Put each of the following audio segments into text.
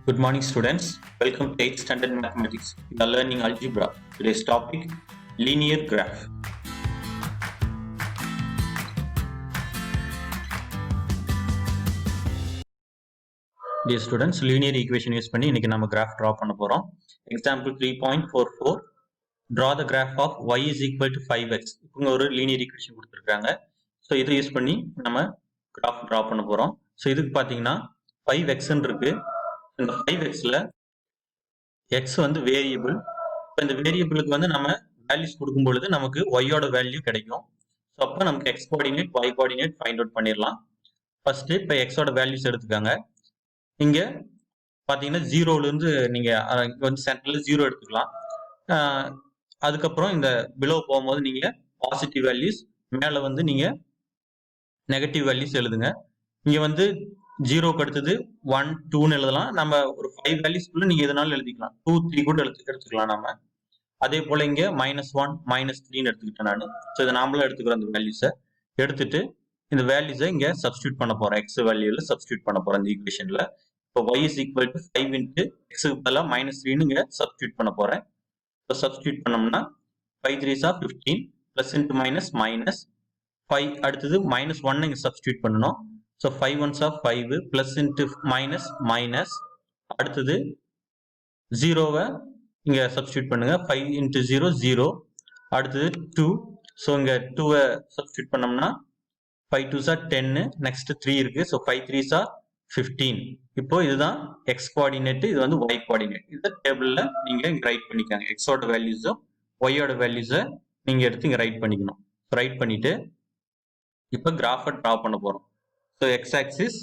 Good morning, students. Welcome to 8th Standard Mathematics. We are learning algebra. Today's topic, linear graph. Dear students, linear equation use பண்ணி இன்னைக்கு நம்ம graph draw பண்ண போறோம். Example 3.44. Draw the graph of y is equal to 5x. இங்க ஒரு linear equation கொடுத்திருக்காங்க. So இதை use பண்ணி நம்ம graph draw பண்ண போறோம். So இதுக்கு பாத்தீங்கன்னா 5x இருக்கு. இந்த 5xல x வந்து வேரியபிள். இப்போ இந்த வேரியபிளுக்கு வந்து நம்ம வேல்யூஸ் கொடுக்கும் பொழுது நமக்கு ஒய்யோட வேல்யூ கிடைக்கும். ஸோ அப்போ நமக்கு x coordinate y coordinate find out பண்ணிடலாம். ஃபர்ஸ்ட் இப்போ எக்ஸோட வேல்யூஸ் எடுத்துக்காங்க. இங்க பார்த்தீங்கன்னா ஜீரோலேருந்து நீங்கள் இங்கே வந்து சென்டரில் ஜீரோ எடுத்துக்கலாம். அதுக்கப்புறம் இந்த பிலோ போகும்போது நீங்கள் பாசிட்டிவ் வேல்யூஸ், மேலே வந்து நீங்கள் நெகட்டிவ் வேல்யூஸ் எழுதுங்க. இங்கே வந்து ஜீரோக்கு அடுத்தது 1, 2ன்னு எழுதலாம். நம்ம ஒரு 5 வேல்யூஸ்க்குள்ள நீங்கள் எதனாலும் எழுதிக்கலாம். 2, 3 கூட எடுத்துக்கலாம் நம்ம. அதே போல இங்க -1, -3ன்னு எடுத்துக்கிட்டேன் நான். ஸோ இதை நாமளும் எடுத்துக்கிறோம் அந்த வேல்யூஸை. எடுத்துட்டு இந்த வேல்யூஸை இங்க சப்ஸ்டியூட் பண்ண போறோம். எக்ஸ் வேல்யூல சப்ஸ்டியூட் பண்ண போறோம் இந்த ஈக்குவேஷன்ல. இப்போ y is equal to 5 into எக்ஸுக்கு பதிலாக -3ன்னு இங்க சப்ஸ்டியூட் பண்ண போறேன். இப்போ சப்ஸ்டியூட் பண்ணோம்னா 5 3s are 15 plus into minus minus 5 அடுத்தது -1 இங்க சப்ஸ்டியூட் பண்ணணும். So 5 1s are 5 plus into minus minus அடுத்தது ஜீரோவை இங்க சப்ஸ்டியூட் பண்ணுங்க. 5 into 0 0 அடுத்தது 2. ஸோ இங்க 2வை சப்ஸ்டியூட் பண்ணோம்னா 5 2s are 10. நெக்ஸ்ட் 3 இருக்கு. So 5 3s are 15. இப்போ இதுதான் எக்ஸ் கோஆர்டினேட், இது வந்து ஒய் கோஆர்டினேட். இந்த டேபிள்ல நீங்க இங்க ரைட் பண்ணிக்காங்க. எக்ஸோட வேல்யூஸும் ஒய்யோட வேல்யூஸை நீங்க எடுத்து இங்க ரைட் பண்ணிக்கணும். ரைட் பண்ணிட்டு இப்போ கிராஃபை டிரா பண்ண போறோம். So x axis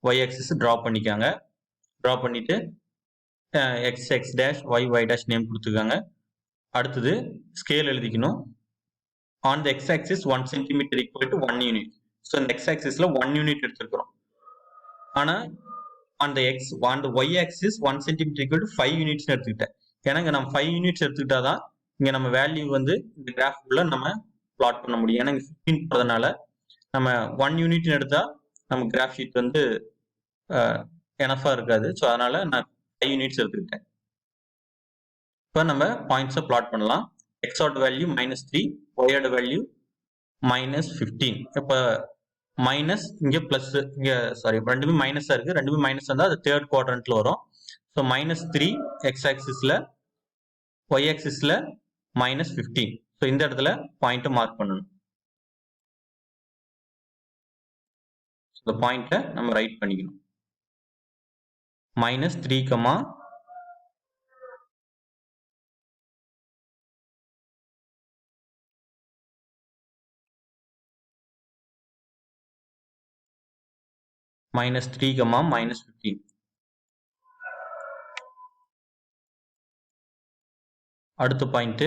y axis draw பண்ணிக்காங்க. டிரா பண்ணிட்டு x x dash y y dash name கொடுத்துருக்காங்க. அடுத்தது ஸ்கேல் எழுதிக்கணும். On the x axis 1 centimetre equal to 1 unit. So இந்த எக்ஸ் ஆக்சிஸ்ல 1 யூனிட் எடுத்துருக்கிறோம். ஆனால் on the y axis 1 centimetre equal to 5 units எடுத்துக்கிட்டேன். ஏன்னா இங்கே நம்ம 5 யூனிட்ஸ் எடுத்துக்கிட்டா தான் இங்கே நம்ம வேல்யூ வந்து இந்த கிராஃப்குள்ள நம்ம பிளாட் பண்ண முடியும். ஏன்னா இங்கே 15 போகிறதுனால நம்ம 1 யூனிட்னு எடுத்தா நம்ம கிராஃப் ஷீட் வந்து எனஃபா இருக்காது. ஸோ அதனால நான் 5 யூனிட்ஸ் எடுத்துக்கிட்டேன். இப்போ நம்ம பாயிண்ட்ஸை பிளாட் பண்ணலாம். எக்ஸோட வேல்யூ -3, ஒயோட வேல்யூ -15. இப்போ மைனஸ் இங்கே பிளஸ், இங்கே சாரி ரெண்டுமே மைனஸாக இருக்கு. ரெண்டுமே மைனஸ் இருந்தால் அது தேர்ட் குவாட்ரண்ட்ல வரும். ஸோ -3 எக்ஸ் ஆக்சிஸ்ல, ஒய் ஆக்சிஸ்ல -15. ஸோ இந்த இடத்துல பாயிண்ட்டை மார்க் பண்ணணும். இந்த பாயிண்ட்டை நம்ம ரைட் பண்ணிக்கணும். -3, -3, -15. அடுத்த பாயிண்ட்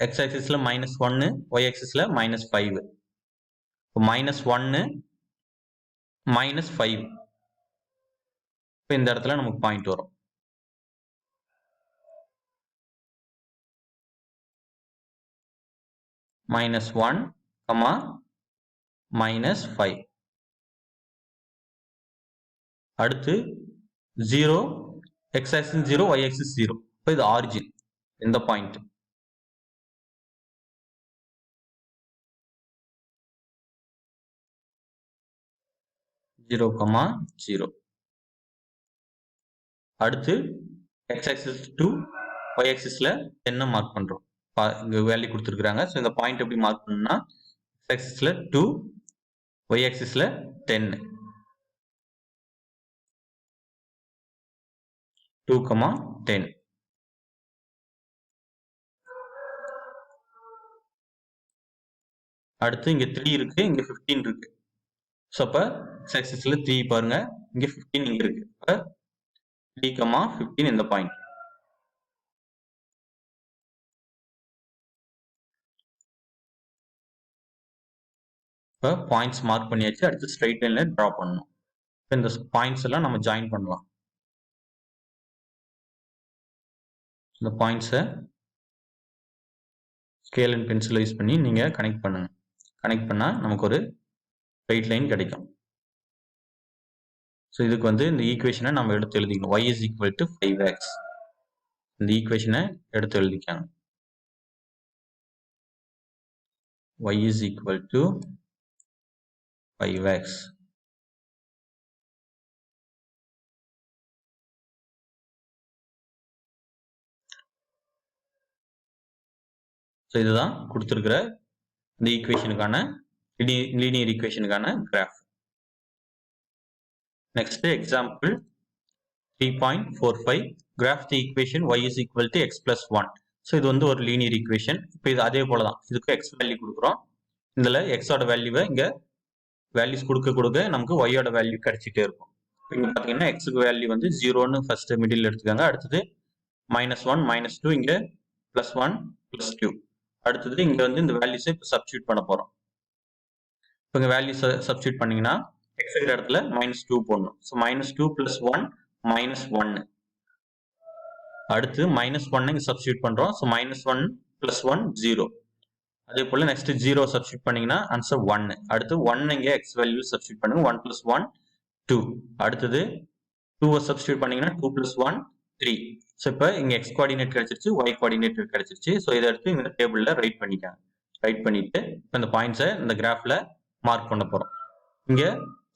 எக்ஸ் ஆக்சிஸ்ல -1, ஒய் ஆக்சிஸ்ல -5. -1 -5. இப்போ இந்த இடத்துல நமக்கு பாயிண்ட் வரும். -1, -5. அடுத்து 0, எக்ஸ் ஆக்சிஸ் 0, ஒய் ஆக்சிஸ் 0. இப்போ இது ஆரிஜின், இந்த பாயிண்ட். ஜீரோ, 0. அடுத்து எக்ஸ் ஆக்சிஸ் 2, ஒய் ஆக்சிஸ்ல 10 மார்க் பண்றோம். இங்க வேல்யூ கொடுத்துருக்காங்க. ஸோ இந்த பாயிண்ட் எப்படி மார்க் பண்ணணும்னா எக்ஸ் ஆக்சிஸ்ல 2, ஒய் ஆக்சிஸ்ல 10. 2, 10. அடுத்து இங்க 3 இருக்கு, இங்க 15 இருக்கு. ஸோ அப்ப எக்ஸ் ஆக்சிஸ்ல 3 பாருங்க, இங்க 15 இங்க இருக்கு. அப்ப 3, 15 இந்த பாயிண்ட். இப்போ பாயிண்ட்ஸ் மார்க் பண்ணியாச்சு. அடுத்து ஸ்ட்ரைட் லைன்ல டிரா பண்ணணும். இந்த பாயிண்ட்ஸ் எல்லாம் நம்ம ஜாயின் பண்ணலாம். இந்த பாயிண்ட்ஸை ஸ்கேல் அண்ட் பென்சில் யூஸ் பண்ணி நீங்க கனெக்ட் பண்ணுங்க. கனெக்ட் பண்ணா நமக்கு ஒரு ஸ்ட்ரைட் லைன் கிடைக்கும். ஸோ இதுக்கு வந்து இந்த ஈக்குவேஷனை நம்ம எடுத்து எழுதிக்கணும். y is equal to 5x. இந்த ஈக்குவேஷனை எடுத்து எழுதிக்காங்க. y is equal to 5x. So இதுதான் கொடுத்துருக்கிற இந்த ஈக்குவேஷனுக்கான லீனியர் ஈக்குவேஷனுக்கான graph. Next example 3.45 graph the equation y is equal to x plus 1. So இது வந்து ஒரு லீனியர் ஈக்குவேஷன். இப்போ இது அதே போல தான், இதுக்கு x வேல்யூ கொடுக்குறோம். இதில் எக்ஸோட வேல்யூவை இங்கே வேல்யூஸ் கொடுக்க நமக்கு ஒய்யோட வேல்யூ கிடைச்சிட்டே இருக்கும். இங்கே பார்த்தீங்கன்னா எக்ஸுக்கு வேல்யூ வந்து 0ன்னு ஃபர்ஸ்ட் மிடில் எடுத்துக்காங்க. அடுத்தது -1 -2, இங்கே +1 +2. அடுத்தது இங்கே வந்து இந்த வேல்யூஸை இப்போ சப்ஸ்டியூட் பண்ண போகிறோம். இப்போ இங்கே வேல்யூ சப்ஸ்டியூட் பண்ணீங்கன்னா எக்ஸ் இடத்துல -2 போடணும். ஸோ -2 + 1 -1. அடுத்து -1 இங்கே சப்ஸ்டியூட் பண்ணுறோம். ஸோ -1 + 1 0. அதே போல் நெக்ஸ்ட் 0 சப்ஸ்டியூட் பண்ணீங்கன்னா ஆன்சர் 1. அடுத்து 1 இங்கே எக்ஸ் வேல்யூ சப்ஸ்டியூட் பண்ணுங்க. 1 + 1 2. அடுத்தது 2 சப்ஸ்டியூட் பண்ணீங்கன்னா 2 + 1 3. ஸோ இப்போ இங்கே எக்ஸ் கோஆர்டினேட் கிடைச்சிருச்சு, ஒய் கோஆர்டினேட் கிடைச்சிருச்சு. ஸோ இதை எடுத்து இந்த டேபிளில் ரைட் பண்ணிக்காங்க. ரைட் பண்ணிட்டு இப்போ இந்த பாயிண்ட்ஸை இந்த கிராஃபில் மார்க் பண்ண போகிறோம்.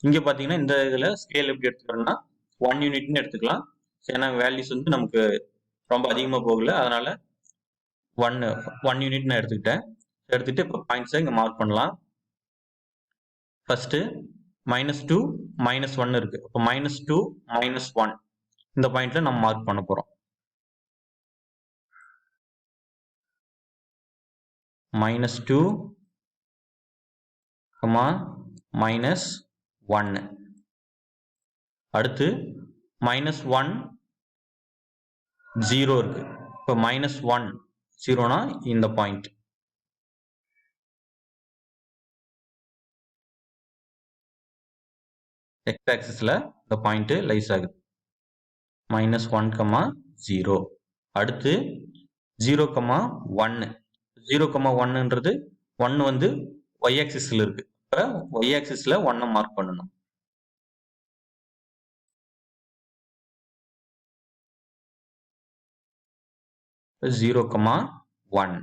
இங்கே பார்த்தீங்கன்னா இந்த இதில் ஸ்கேல் எப்படி எடுத்துக்கிறோம்னா 1 யூனிட்னு எடுத்துக்கலாம். ஏன்னா வேல்யூஸ் வந்து நமக்கு ரொம்ப அதிகமாக போகல, அதனால 1 யூனிட் நான் எடுத்துக்கிட்டு இப்போ பாயிண்ட்ஸை இங்கே மார்க் பண்ணலாம். ஃபர்ஸ்ட் -2 -1 இருக்கு. இப்போ -2 -1 இந்த பாயிண்ட்ல நம்ம மார்க் பண்ண போறோம். -2, -1. அடுத்து -1 0 இருக்கு. இப்போ -1 0னா இந்த பாயிண்ட். எக்ஸ் ஆக்சிஸ்ல இந்த பாயிண்ட் லைஸ் ஆகுது. -1, 0. அடுத்து 0, 1. 0, 1 வந்து y ஆக்சிஸ்ல இருக்கு. இப்போ y ஆக்சிஸ்ல 1 மார்க் பண்ணணும். இப்போ 0, 1.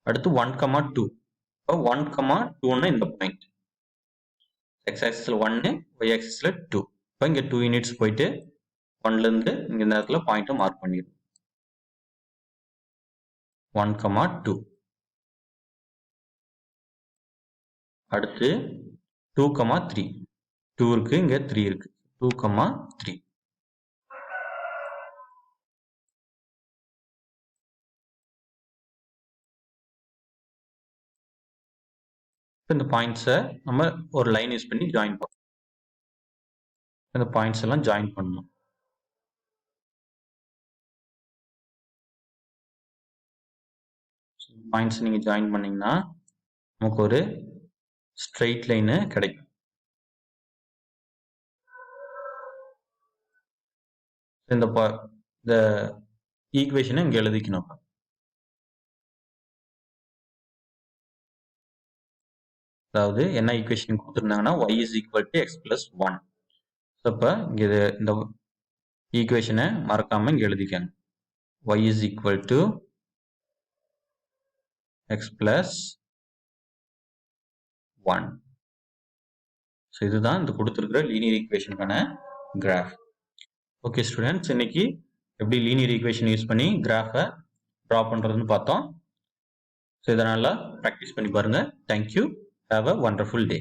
அடுத்து 1, 2. இப்போ 1, 2ன்னு இந்த பாயிண்ட். x ஆக்சிஸ்ல 1, y ஆக்சிஸ்ல 2. இப்போ இங்க 2 யூனிட்ஸ் போயிட்டு 1ல இருந்து இங்க இந்த இடத்துல பாயிண்ட் மார்க் பண்ணிடுறோம். 1, 2. அடுத்து 2, 3. 2 இருக்கு, இங்க 3 இருக்கு. 2, 3. இந்த பாயிண்ட்ஸை நம்ம ஒரு லைன் யூஸ் பண்ணி ஜாயின் பண்ணணும். இந்த பாயிண்ட்ஸ் எல்லாம் ஜாயின் பண்ணணும். பாயிண்ட்ஸ் நீங்க ஜாயின் பண்ணீங்கன்னா நமக்கு ஒரு ஸ்ட்ரெயிட் லைன் கிடைக்கும். இந்த ஈக்குவேஷனை இங்க எழுதிக்கணும். அதாவது என்ன ஈக்குவேஷன் கொடுத்துருந்தாங்கன்னா y is equal to x plus 1. அப்போ இங்க இந்த ஈக்குவேஷனை மறக்காம இங்க எழுதிக்கங்க. y is equal to x plus 1. So இதுதான் இந்த கொடுத்துருக்கிற லீனியர் ஈக்குவேஷனுக்கான கிராஃப். ஓகே ஸ்டூடெண்ட்ஸ், இன்னைக்கு எப்படி லீனியர் ஈக்குவேஷன் யூஸ் பண்ணி கிராஃபை ட்ரா பண்றதுன்னு பார்த்தோம். ஸோ இதனால ப்ராக்டிஸ் பண்ணி பாருங்க. Thank you. Have a wonderful day.